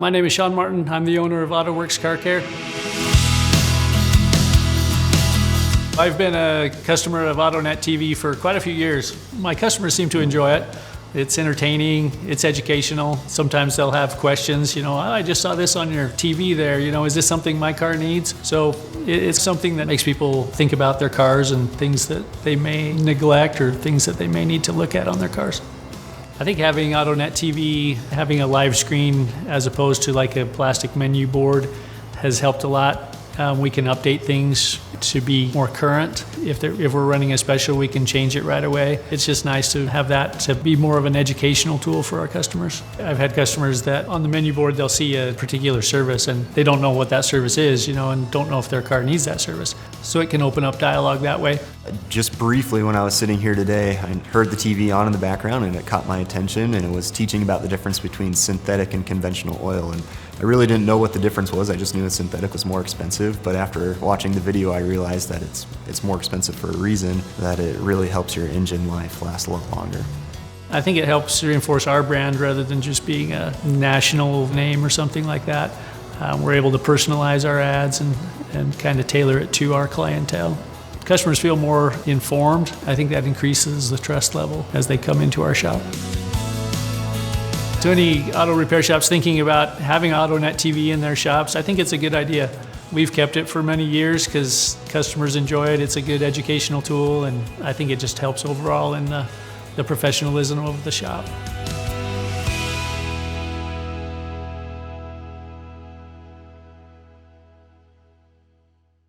My name is Sean Martin. I'm the owner of AutoWorks Car Care. I've been a customer of AutoNetTV for quite a few years. My customers seem to enjoy it. It's entertaining, it's educational. Sometimes they'll have questions, oh, I just saw this on your TV there, is this something my car needs? So it's something that makes people think about their cars and things that they may neglect or things that they may need to look at on their cars. I think having AutoNetTV, having a live screen as opposed to like a plastic menu board has helped a lot. We can update things to be more current. If we're running a special, we can change it right away. It's just nice to have that to be more of an educational tool for our customers. I've had customers that on the menu board, they'll see a particular service and they don't know what that service is, and don't know if their car needs that service. So it can open up dialogue that way. Just briefly, when I was sitting here today, I heard the TV on in the background and it caught my attention, and it was teaching about the difference between synthetic and conventional oil. And I really didn't know what the difference was. I just knew that synthetic was more expensive, but after watching the video I realized that it's more expensive for a reason, that it really helps your engine life last a lot longer. I think it helps reinforce our brand rather than just being a national name or something like that. We're able to personalize our ads and kind of tailor it to our clientele. Customers feel more informed. I think that increases the trust level as they come into our shop. To any auto repair shops thinking about having AutoNetTV in their shops, I think it's a good idea. We've kept it for many years because customers enjoy it. It's a good educational tool, and I think it just helps overall in the professionalism of the shop.